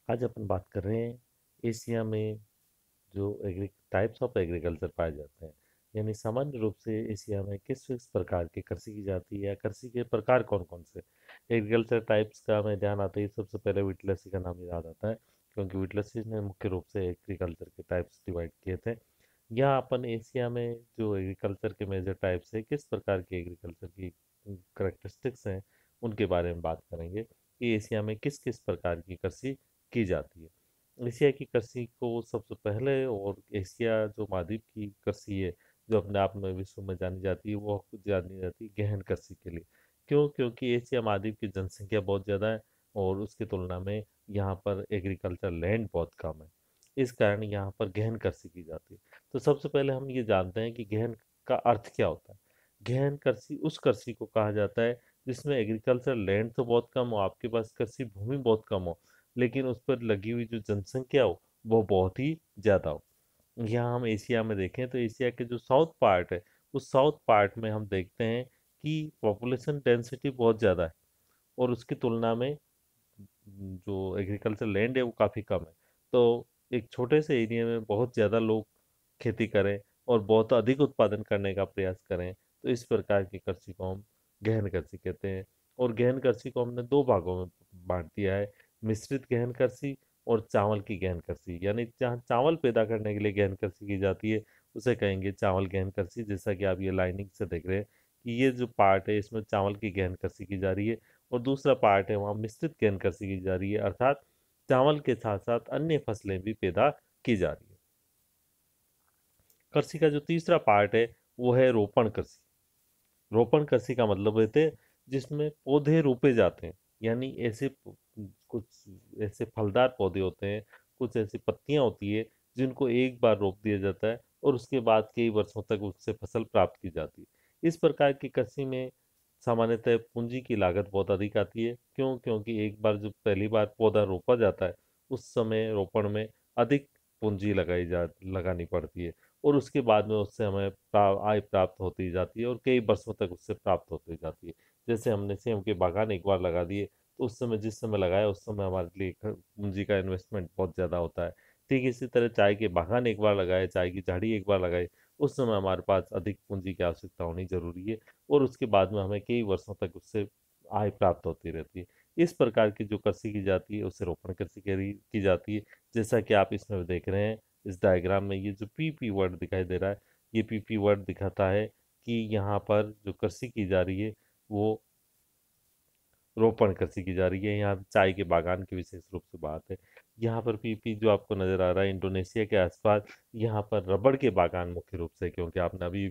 आज अपन बात कर रहे हैं एशिया में जो एग्री टाइप्स ऑफ एग्रीकल्चर पाए जाते हैं। यानी सामान्य रूप से एशिया में किस किस प्रकार की कृषि की जाती है या कृषि के प्रकार कौन कौन से। एग्रीकल्चर टाइप्स का हमें ध्यान आता ही सबसे पहले विटलसी का नाम याद आता है, क्योंकि विटलसी ने मुख्य रूप से एग्रीकल्चर के टाइप्स डिवाइड किए थे। यहाँ अपन एशिया में जो एग्रीकल्चर के मेजर टाइप्स है, किस प्रकार के एग्रीकल्चर की करेक्टरिस्टिक्स हैं, उनके बारे में बात करेंगे कि एशिया में किस किस प्रकार की कृषि की जाती है। एशिया की कृषि को सबसे पहले, और एशिया जो महाद्वीप की कृषि है जो अपने आप में विश्व में जानी जाती है, वो जानी जाती है गहन कृषि के लिए। क्यों? क्योंकि एशिया महाद्वीप की जनसंख्या बहुत ज़्यादा है और उसकी तुलना में यहाँ पर एग्रीकल्चर लैंड बहुत कम है। इस कारण यहाँ पर गहन कृषि की जाती है। तो सबसे पहले हम ये जानते हैं कि गहन का अर्थ क्या होता है। गहन कृषि उस कृषि को कहा जाता है जिसमें एग्रीकल्चर लैंड तो बहुत कम हो, आपके पास कृषि भूमि बहुत कम हो, लेकिन उस पर लगी हुई जो जनसंख्या हो वो बहुत ही ज़्यादा हो। यहाँ हम एशिया में देखें तो एशिया के जो साउथ पार्ट है, उस साउथ पार्ट में हम देखते हैं कि पॉपुलेशन डेंसिटी बहुत ज़्यादा है और उसकी तुलना में जो एग्रीकल्चर लैंड है वो काफ़ी कम है। तो एक छोटे से एरिया में बहुत ज़्यादा लोग खेती करें और बहुत अधिक उत्पादन करने का प्रयास करें, तो इस प्रकार की कृषि को हम गहन कृषि कहते हैं। और गहन कृषि को हमने दो भागों में बांट दिया है, मिश्रित गहन कृषि और चावल की गहन कृषि। यानी जहाँ चावल पैदा करने के लिए गहन कृषि की जाती है उसे कहेंगे चावल गहन कृषि। जैसा कि आप ये लाइनिंग से देख रहे हैं कि ये जो पार्ट है इसमें चावल की गहन कृषि की जा रही है, और दूसरा पार्ट है वहाँ मिश्रित गहन कृषि की जा रही है, अर्थात चावल के साथ साथ अन्य फसलें भी पैदा की जा रही है। कृषि का जो तीसरा पार्ट है वो है रोपण कृषि। रोपण कृषि का मतलब होते हैं जिसमें पौधे रोपे जाते हैं। यानी कुछ ऐसे फलदार पौधे होते हैं, कुछ ऐसी पत्तियां होती है जिनको एक बार रोप दिया जाता है और उसके बाद कई वर्षों तक उससे फसल प्राप्त की जाती है। इस प्रकार की कृषि में सामान्यतः पूंजी की लागत बहुत अधिक आती है। क्यों? क्योंकि एक बार जब पहली बार पौधा रोपा जाता है उस समय रोपण में अधिक पूंजी लगानी पड़ती है, और उसके बाद में उससे हमें आय प्राप्त होती जाती है और कई वर्षों तक उससे प्राप्त होती जाती है। जैसे हमने सेम के बागान एक बार लगा दिए तो उस समय जिस समय लगाया उस समय हमारे लिए पूंजी का इन्वेस्टमेंट बहुत ज़्यादा होता है। ठीक इसी तरह चाय के बागान एक बार लगाए, चाय की झाड़ी एक बार लगाई, उस समय हमारे पास अधिक पूंजी की आवश्यकता होनी जरूरी है और उसके बाद में हमें कई वर्षों तक उससे आय प्राप्त होती रहती है। इस प्रकार की जो कृषि की जाती है उसे रोपण कृषि की जाती है। जैसा कि आप इसमें देख रहे हैं, इस डायग्राम में ये जो पीपी वर्ड दिखाई दे रहा है, ये पीपी वर्ड दिखाता है कि यहाँ पर जो कृषि की जा रही है वो रोपण कृषि की जा रही है। यहाँ चाय के बागान की विशेष रूप से बात है। यहाँ पर पीपी जो आपको नजर आ रहा है इंडोनेशिया के आसपास, यहाँ पर रबड़ के बागान मुख्य रूप से, क्योंकि आपने अभी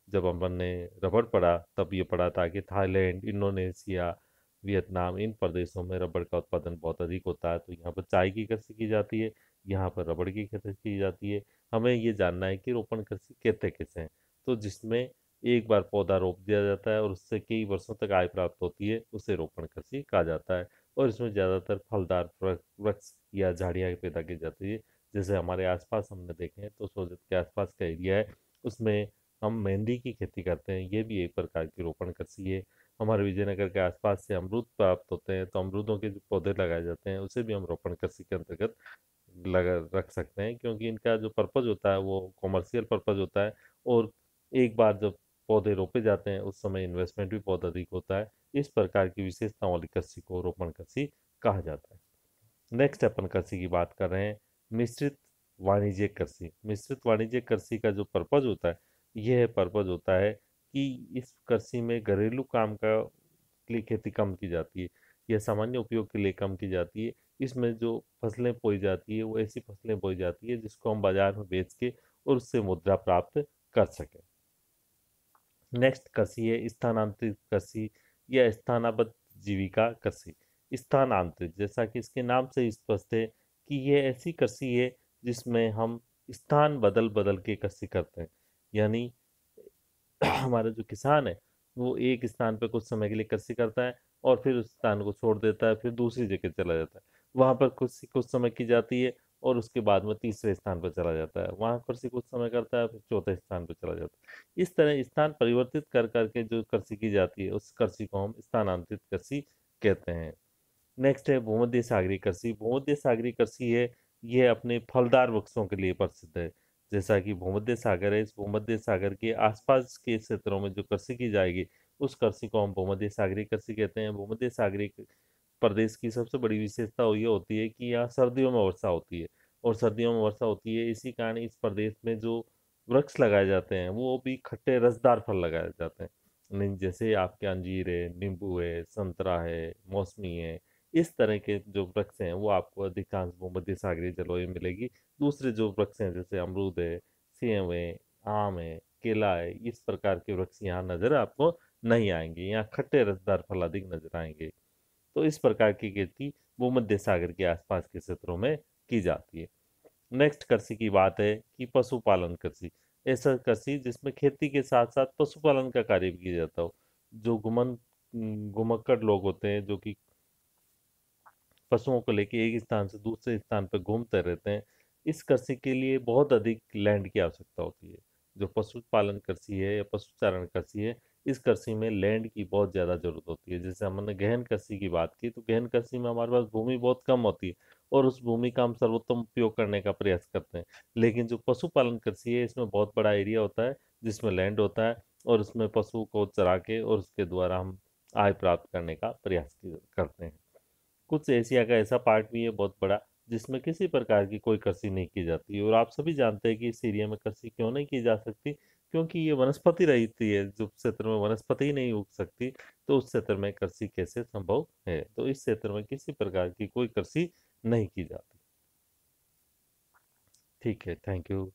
जब अपन ने रबड़ पढ़ा तब ये पढ़ा था कि थाईलैंड, इंडोनेशिया, वियतनाम, इन प्रदेशों में रबड़ का उत्पादन बहुत अधिक होता है। तो यहाँ पर चाय की कृषि की जाती है, यहाँ पर रबड़ की खेती की जाती है। हमें ये जानना है कि रोपण कृषि कहते किसे हैं। तो जिसमें एक बार पौधा रोप दिया जाता है और उससे कई वर्षों तक आय प्राप्त होती है, उसे रोपण कृषि कहा जाता है। और इसमें ज़्यादातर फलदार वृक्ष या झाड़ियाँ पैदा की जाती है। जैसे हमारे आसपास हमने देखे हैं तो सोजत के आसपास का एरिया है, उसमें हम मेहंदी की खेती करते हैं, ये भी एक प्रकार की रोपण कृषि है। हमारे विजयनगर के आसपास से अमरूद प्राप्त होते हैं, तो अमरूदों के जो पौधे लगाए जाते हैं उसे भी हम रोपण कृषि के अंतर्गत लगा रख सकते हैं, क्योंकि इनका जो पर्पज होता है वो कॉमर्शियल पर्पज होता है। और एक बार जब पौधे रोपे जाते हैं उस समय इन्वेस्टमेंट भी बहुत अधिक होता है। इस प्रकार की विशेषताओं वाली कृषि को रोपण कृषि कहा जाता है। नेक्स्ट अपन कृषि की बात कर रहे हैं, मिश्रित वाणिज्यिक कृषि। मिश्रित वाणिज्यिक कृषि का जो पर्पज होता है, यह पर्पज होता है कि इस कृषि में घरेलू काम का के लिए खेती कम की जाती है, यह सामान्य उपयोग के लिए कम की जाती है। इसमें जो फसलें बोई जाती है वो ऐसी फसलें बोई जाती है जिसको हम बाजार में बेच के और उससे मुद्रा प्राप्त कर सकें। नेक्स्ट कृषि है स्थानांतरित कृषि या स्थानाबद्ध जीविका कृषि। स्थानांतरित, जैसा कि इसके नाम से ही स्पष्ट है कि यह ऐसी कृषि है जिसमें हम स्थान बदल बदल के कृषि करते हैं। यानी हमारा जो किसान है वो एक स्थान पर कुछ समय के लिए कृषि करता है और फिर उस स्थान को छोड़ देता है, फिर दूसरी जगह चला जाता है, वहां पर कृषि कुछ समय की जाती है और उसके बाद में तीसरे स्थान पर चला जाता है, वहां कृषि कुछ समय करता है, फिर चौथे स्थान पर चला जाता है। इस तरह स्थान परिवर्तित कर करके जो कृषि की जाती है उस कृषि को हम स्थानांतरित कृषि कहते हैं। नेक्स्ट है भूमध्य सागरीय कृषि। भूमध्य सागरीय कृषि है, ये अपने फलदार वृक्षों के लिए प्रसिद्ध है। जैसा कि भूमध्य सागर है, इस भूमध्य सागर के आसपास के क्षेत्रों में जो कृषि की जाएगी उस कृषि को हम भूमध्य सागरीय कृषि कहते हैं। भूमध्य सागरीय प्रदेश की सबसे बड़ी विशेषता ये होती है कि यहाँ सर्दियों में वर्षा होती है, और सर्दियों में वर्षा होती है इसी कारण इस प्रदेश में जो वृक्ष लगाए जाते हैं वो भी खट्टे रसदार फल लगाए जाते हैं। जैसे आपके अंजीर है, नींबू है, संतरा है, मौसमी है, इस तरह के जो वृक्ष हैं वो आपको अधिकांश भूमध्य सागरीय जलवायु में मिलेगी। दूसरे जो वृक्ष हैं जैसे अमरूद है, सेब है, आम है, केला है, इस प्रकार के वृक्ष यहाँ नजर आपको नहीं आएंगे। यहाँ खट्टे रसदार फल अधिक नजर आएंगे। तो इस प्रकार की खेती भूमध्य सागर के आसपास के क्षेत्रों में की जाती है। नेक्स्ट कृषि की बात है कि पशुपालन कृषि। ऐसा कृषि जिसमें खेती के साथ साथ पशुपालन का कार्य भी किया जाता हो। जो घुमक्कड़ लोग होते हैं जो कि पशुओं को लेकर एक स्थान से दूसरे स्थान पर घूमते रहते हैं, इस कृषि के लिए बहुत अधिक लैंड की आवश्यकता होती है। जो पशुपालन कृषि है या पशुचारण कृषि है, इस कृषि में लैंड की बहुत ज़्यादा जरूरत होती है। जैसे हमने गहन कृषि की बात की, तो गहन कृषि में हमारे पास भूमि बहुत कम होती है और उस भूमि का हम सर्वोत्तम उपयोग करने का प्रयास करते हैं। लेकिन जो पशुपालन कृषि है इसमें बहुत बड़ा एरिया होता है जिसमें लैंड होता है, और उसमें पशु को चरा के और उसके द्वारा हम आय प्राप्त करने का प्रयास करते हैं। कुछ एशिया का ऐसा पार्ट भी है बहुत बड़ा जिसमें किसी प्रकार की कोई कृषि नहीं की जाती, और आप सभी जानते हैं कि इस एरिया में कृषि क्यों नहीं की जा सकती, क्योंकि ये वनस्पति रहित ही है। जो क्षेत्र में वनस्पति ही नहीं उग सकती तो उस क्षेत्र में कृषि कैसे संभव है। तो इस क्षेत्र में किसी प्रकार की कोई कृषि नहीं की जाती। ठीक है, थैंक यू।